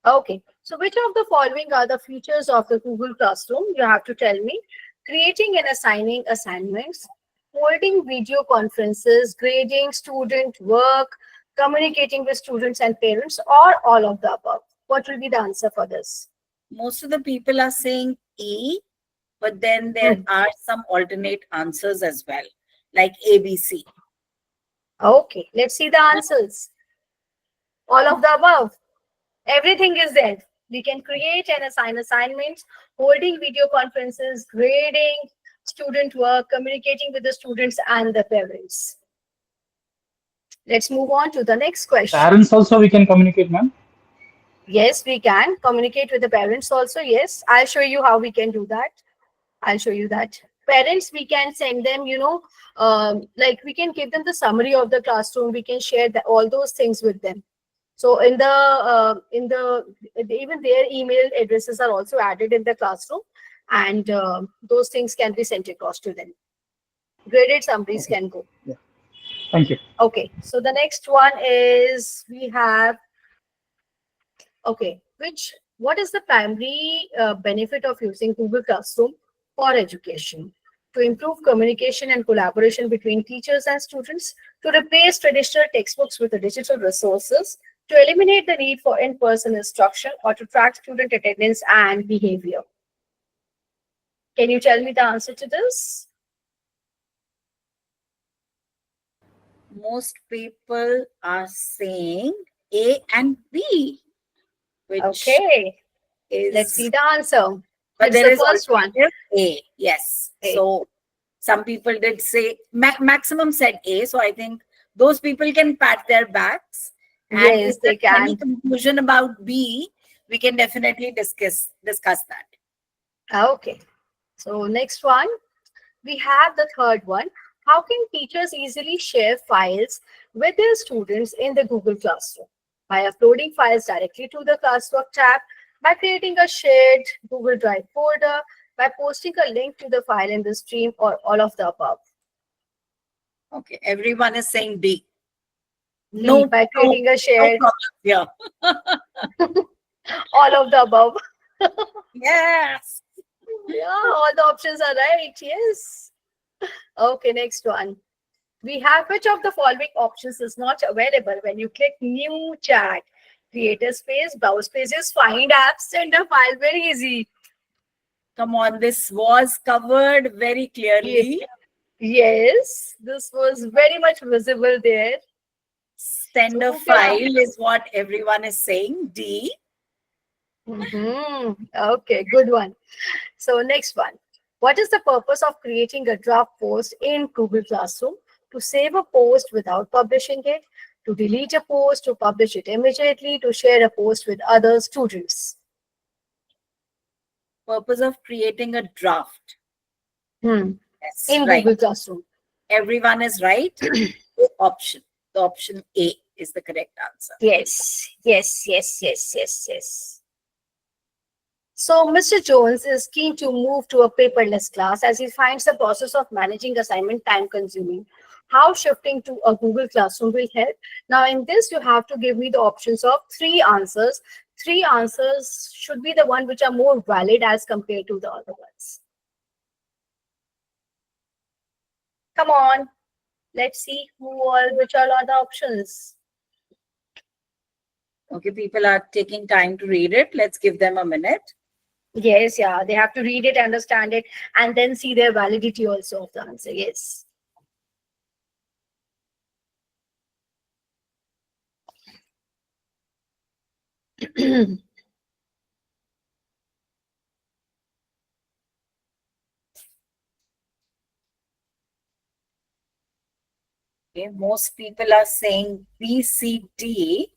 Okay. So which of the following are the features of the Google Classroom? You have to tell me. Creating and assigning assignments, holding video conferences, grading student work, communicating with students and parents, or all of the above. What will be the answer for this? Most of the people are saying A, but then there are some alternate answers as well, like ABC. Okay, let's see the answers. All of the above. Everything is there. We can create and assign assignments, holding video conferences, grading student work, communicating with the students and the parents. Let's move on to the next question. Parents also we can communicate, ma'am. Yes, we can communicate with the parents also. Yes, I'll show you how we can do that. I'll show you that. Parents, we can send them, like we can give them the summary of the classroom. We can share all those things with them. So in the even their email addresses are also added in the classroom, and those things can be sent across to them. Graded summaries can go. Yeah. Thank you. Okay, so the next one is we have, okay, what is the primary benefit of using Google Classroom for education? To improve communication and collaboration between teachers and students, to replace traditional textbooks with the digital resources, to eliminate the need for in-person instruction, or to track student attendance and behavior. Can you tell me the answer to this? Most people are saying A and B, which okay. is, Let's see the answer. But it's there the is first one. A, yes. A. So some people did say maximum said A. So I think those people can pat their backs. And Yes, if they there's can. any conclusion about B, we can definitely discuss that. Okay. So next one, we have the third one. How can teachers easily share files with their students in the Google Classroom? By uploading files directly to the Classwork tab, by creating a shared Google Drive folder, by posting a link to the file in the stream, or all of the above. Okay, everyone is saying D. No, by creating a shared. Yeah. All of the above. Yes. Yeah, all the options are right. Yes. Okay, next one. We have which of the following options is not available when you click new chat? Create a space, browse pages, find apps, send a file. Very easy. Come on, this was covered very clearly. Yes, this was very much visible there. Send a file is what everyone is saying. D. Okay, good one. So next one. What is the purpose of creating a draft post in Google Classroom? To save a post without publishing it, to delete a post, to publish it immediately, to share a post with other students. Purpose of creating a draft. Yes, in right. Google Classroom. Everyone is right. Option. The option A is the correct answer. Yes, yes, yes, yes, yes, yes. So Mr. Jones is keen to move to a paperless class as he finds the process of managing assignment time consuming. How shifting to a Google Classroom will help? Now in this, you have to give me the options of 3 answers. 3 answers should be the one which are more valid as compared to the other ones. Come on, let's see which are the options. Okay, people are taking time to read it. Let's give them a minute. Yes, yeah, they have to read it, understand it, and then see their validity also of the answer. Yes. Okay, most people are saying B, C, D.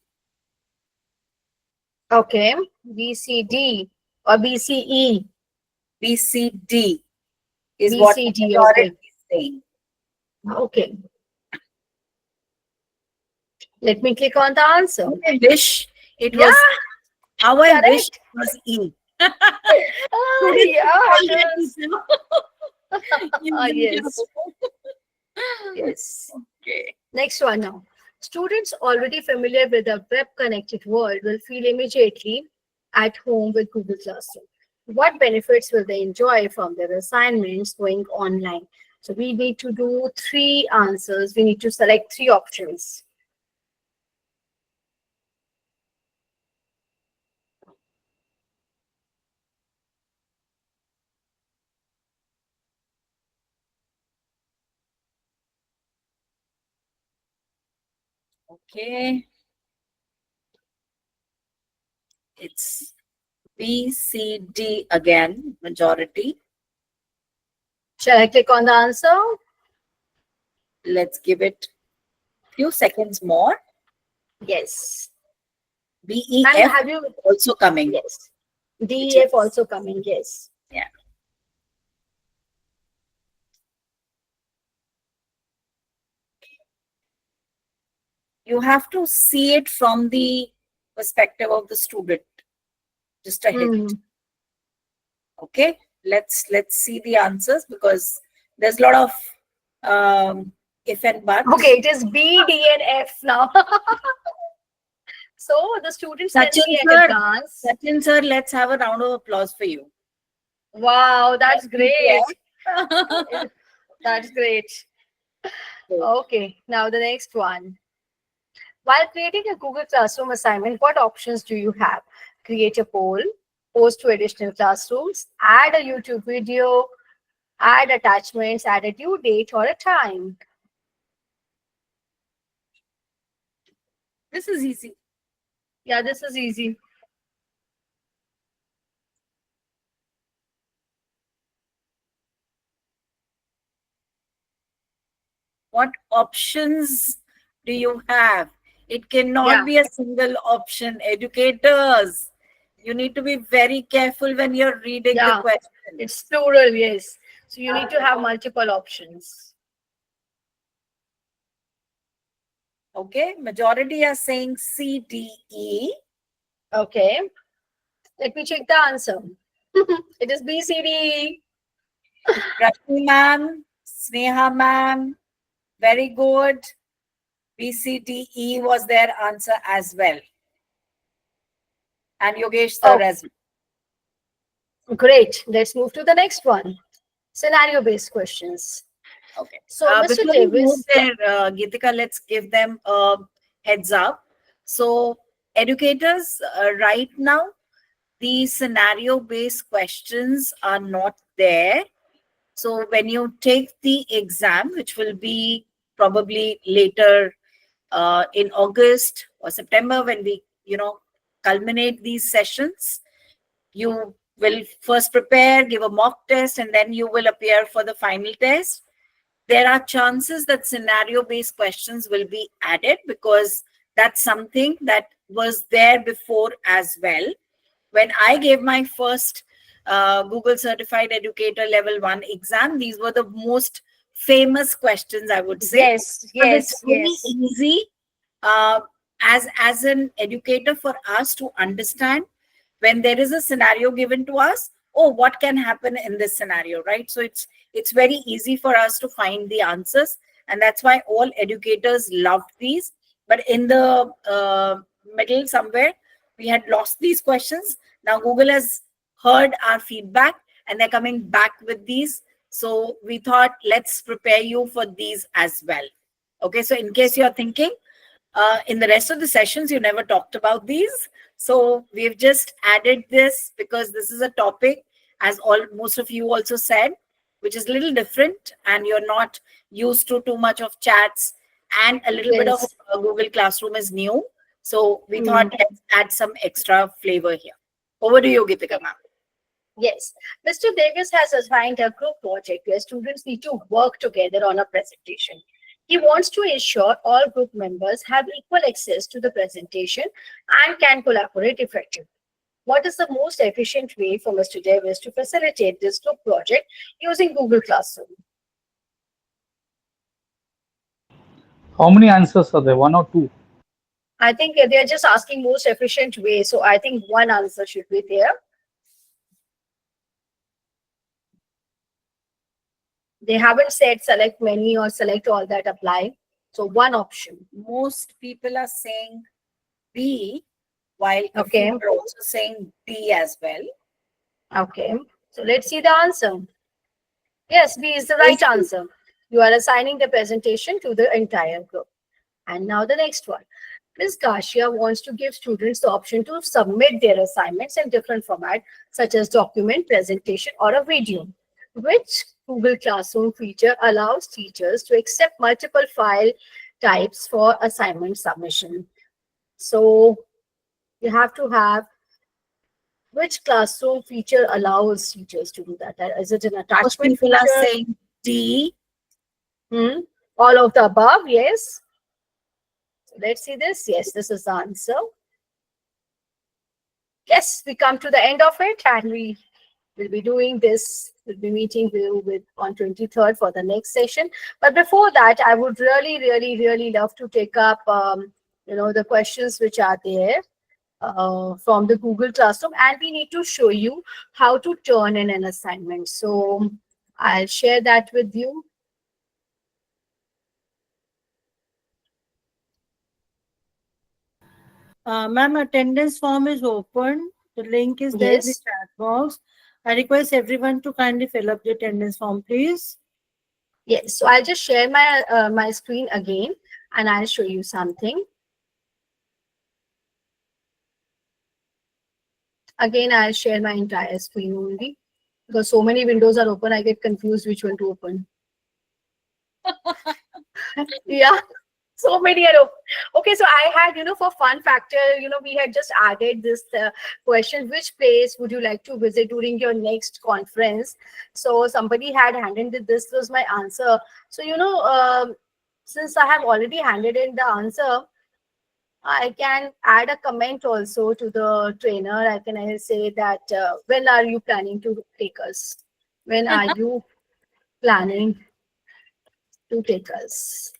Okay, B, C, D or B, C, E. B, C, D is B, what C, D, majority okay. is saying. Okay. Let me click on the answer. I wish it was. How I wish it was E. Yes. Yes. Okay. Next one now. Students already familiar with the web-connected world will feel immediately at home with Google Classroom. What benefits will they enjoy from their assignments going online? So we need to do 3 answers. We need to select 3 options. Okay. It's B, C, D again, majority. Shall I click on the answer? Let's give it Few seconds more. Yes. BEF And have you also coming? Yes. DEF also coming, yes. Yeah. You have to see it from the perspective of the student. Just a hint. Okay, let's see the answers, because there's a lot of if and buts. Okay, it is B, D, and F now. So the students can see at a glance. Sachin sir, let's have a round of applause for you. Wow, that's great. That's great. Okay, now the next one. While creating a Google Classroom assignment, what options do you have? Create a poll, post to additional classrooms, add a YouTube video, add attachments, add a due date or a time. This is easy. Yeah, this is easy. What options do you have? It cannot be a single option. Educators, you need to be very careful when you're reading the question. It's plural, yes. So you need to have multiple options. Okay, majority are saying C, D, E. Okay, let me check the answer. It is B, C, D, E. Rashmi ma'am, Sneha ma'am, very good. B, C, D, E was their answer as well. And Yogesh sir as well. Great. Let's move to the next one. Scenario-based questions. Okay. So, Mr. Before Davis, we move there, Geetika, let's give them a heads up. So, educators, right now, the scenario-based questions are not there. So, when you take the exam, which will be probably later in August or September, when we, culminate these sessions, you will first prepare, give a mock test, and then you will appear for the final test. There are chances that scenario-based questions will be added, because that's something that was there before as well. When I gave my first Google Certified Educator Level 1 exam, these were the most famous questions, I would say. Yes, yes, it's very easy as an educator for us to understand when there is a scenario given to us. Oh, what can happen in this scenario, right? So it's very easy for us to find the answers, and that's why all educators loved these. But in the middle somewhere, we had lost these questions. Now Google has heard our feedback and they're coming back with these. So we thought, let's prepare you for these as well. Okay, so in case you're thinking, in the rest of the sessions, you never talked about these. So we've just added this because this is a topic, as most of you also said, which is a little different, and you're not used to too much of chats, and a little bit of Google Classroom is new. So we thought, let's add some extra flavor here. Over to you, Geetika ma'am. Yes, Mr. Davis has assigned a group project where students need to work together on a presentation. He wants to ensure all group members have equal access to the presentation and can collaborate effectively. What is the most efficient way for Mr. Davis to facilitate this group project using Google Classroom? How many answers are there? One or two? I think they're just asking most efficient way. So I think one answer should be there. They haven't said select many or select all that apply. So one option. Most people are saying B, while a few are also saying D as well. Okay. So let's see the answer. Yes, B is the right answer. You are assigning the presentation to the entire group. And now the next one. Ms. Garcia wants to give students the option to submit their assignments in different formats, such as document, presentation, or a video. Which Google Classroom feature allows teachers to accept multiple file types for assignment submission? So you have to have which classroom feature allows teachers to do that? Is it an attachment feature? People are saying D. All of the above, yes. Let's see this. Yes, this is the answer. Yes, we come to the end of it, and we will be doing this. We'll be meeting you with on 23rd for the next session. But before that, I would really love to take up, the questions which are there from the Google Classroom, and we need to show you how to turn in an assignment. So I'll share that with you. Ma'am, attendance form is open. The link is there in the chat box. I request everyone to kindly fill up the attendance form, please. Yes, so I'll just share my my screen again, and I'll show you something. Again, I'll share my entire screen only, because so many windows are open, I get confused which one to open. Yeah, so many are open. Okay, so I had, for fun factor, we had just added this question: which place would you like to visit during your next conference? So somebody had handed it. This was my answer. So, since I have already handed in the answer, I can add a comment also to the trainer. I can say that when are you planning to take us? When are you planning to take us?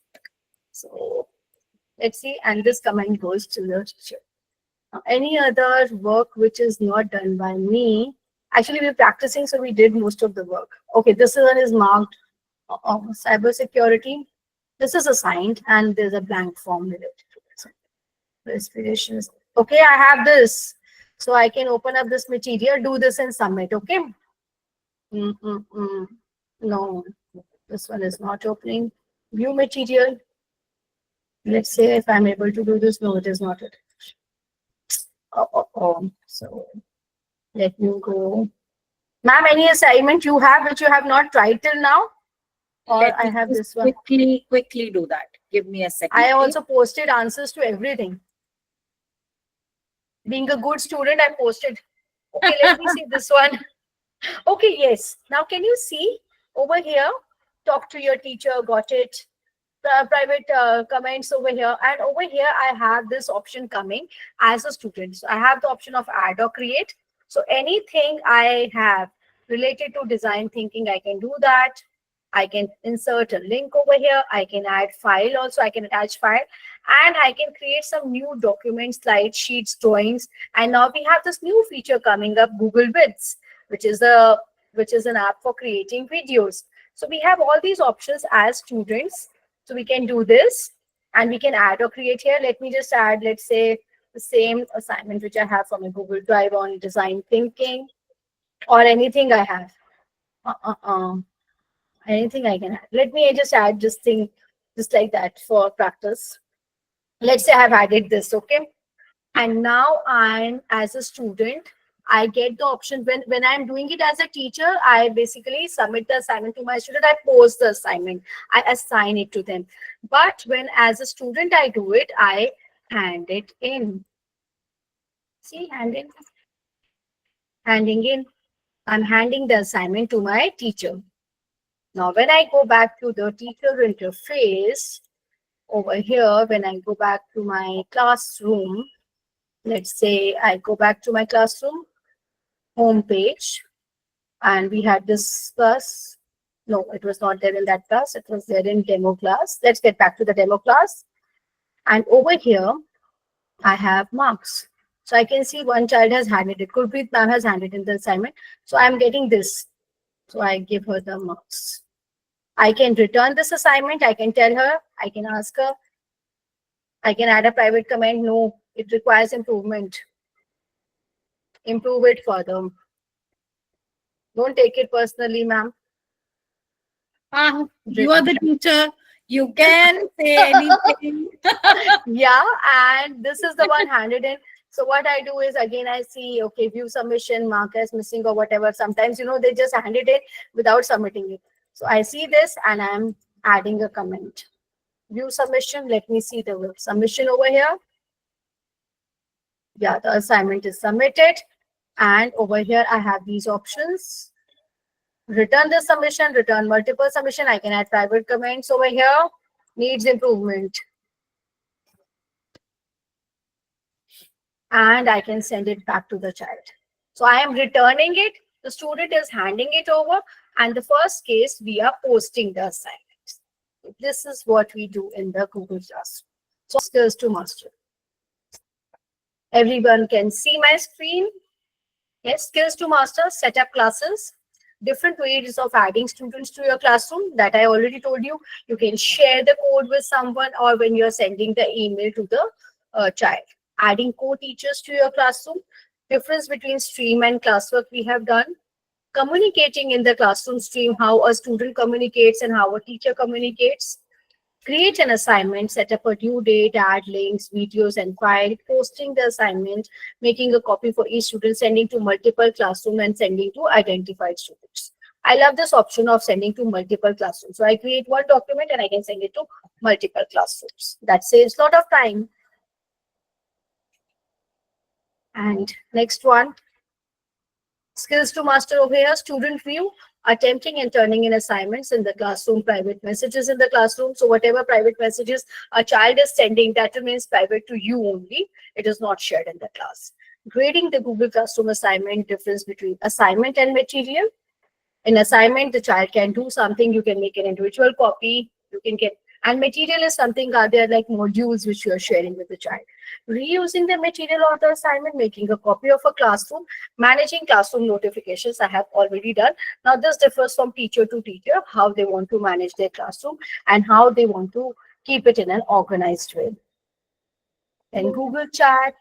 So let's see. And this comment goes to the teacher. Any other work which is not done by me? Actually, we're practicing, so we did most of the work. Okay, this one is marked cyber security. This is assigned, and there's a blank form related to it. Respirations. Okay, I have this, so I can open up this material, do this and submit. Okay. No, this one is not opening. View material. Let's say if I'm able to do this. No, it is not it. So let me go. Ma'am, any assignment you have which you have not tried till now? Or I have this one. Quickly do that. Give me a second. I also posted answers to everything. Being a good student, I posted. Okay, let me see this one. Okay, yes. Now, can you see over here? Talk to your teacher, got it. Private comments over here. And over here, I have this option coming as a student. So I have the option of add or create. So anything I have related to design thinking, I can do that. I can insert a link over here. I can add file also. I can attach file, and I can create some new documents, slide sheets, drawings. And now we have this new feature coming up, Google Vids, which is an app for creating videos. So we have all these options as students. So we can do this, and we can add or create here. Let me just add, let's say, the same assignment which I have from a Google Drive on design thinking, or anything I have. Anything I can add. Let me just add this thing just like that for practice. Let's say I have added this, okay? And now I'm, as a student, I get the option when I'm doing it as a teacher, I basically submit the assignment to my student, I post the assignment, I assign it to them. But when as a student I do it, I hand it in. See, handing in. I'm handing the assignment to my teacher. Now, when I go back to the teacher interface over here, when I go back to my classroom, let's say I go back to my classroom home page, and we had this class. No, it was not there in that class. It was there in demo class. Let's get back to the demo class. And over here, I have marks. So I can see one child has handed it. Gurpreet ma'am has handed in the assignment. So I'm getting this. So I give her the marks. I can return this assignment. I can tell her. I can ask her. I can add a private comment. No, it requires improvement. Improve it further. Don't take it personally, ma'am. You are the teacher. You can say anything. Yeah, and this is the one handed in. So what I do is, again, I see, okay, view submission, mark as missing or whatever. Sometimes, they just hand it in without submitting it. So I see this and I'm adding a comment. View submission. Let me see the submission over here. Yeah, the assignment is submitted. And over here, I have these options. Return the submission, return multiple submission. I can add private comments over here. Needs improvement. and I can send it back to the child. So I am returning it, the student is handing it over, and the first case, we are posting the assignments. This is what we do in the Google Classroom. So skills to master. Everyone can see my screen. Yes, skills to master, set up classes, different ways of adding students to your classroom that I already told you. You can share the code with someone or when you're sending the email to the child. Adding co-teachers to your classroom, difference between stream and classwork we have done. Communicating in the classroom stream, how a student communicates and how a teacher communicates. Create an assignment, set up a due date, add links, videos, and file, posting the assignment, making a copy for each student, sending to multiple classrooms, and sending to identified students. I love this option of sending to multiple classrooms. So I create one document and I can send it to multiple classrooms. That saves a lot of time. And next one, skills to master over here, student view, attempting and turning in assignments in the classroom, private messages in the classroom. So whatever private messages a child is sending, that remains private to you only. It is not shared in the class. Grading the Google Classroom assignment, difference between assignment and material. In assignment, the child can do something, you can make an individual copy, you can get, and material is something, are there like modules which you are sharing with the child. Reusing the material or the assignment, making a copy of a classroom, managing classroom notifications, I have already done. Now this differs from teacher to teacher, how they want to manage their classroom and how they want to keep it in an organized way. And Google Chat.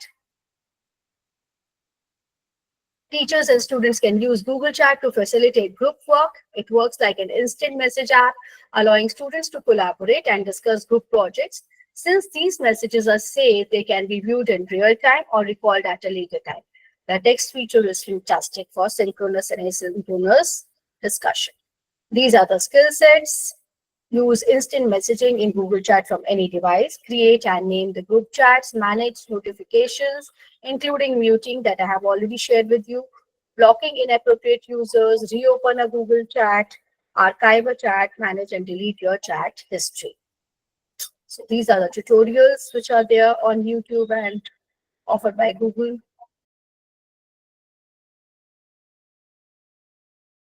Teachers and students can use Google Chat to facilitate group work. It works like an instant message app, allowing students to collaborate and discuss group projects. Since these messages are saved, they can be viewed in real time or recalled at a later time. The text feature is fantastic for synchronous and asynchronous discussion. These are the skill sets. Use instant messaging in Google Chat from any device. Create and name the group chats. Manage notifications, including muting that I have already shared with you. Blocking inappropriate users. Reopen a Google Chat. Archive a chat. Manage and delete your chat history. So these are the tutorials which are there on YouTube and offered by Google.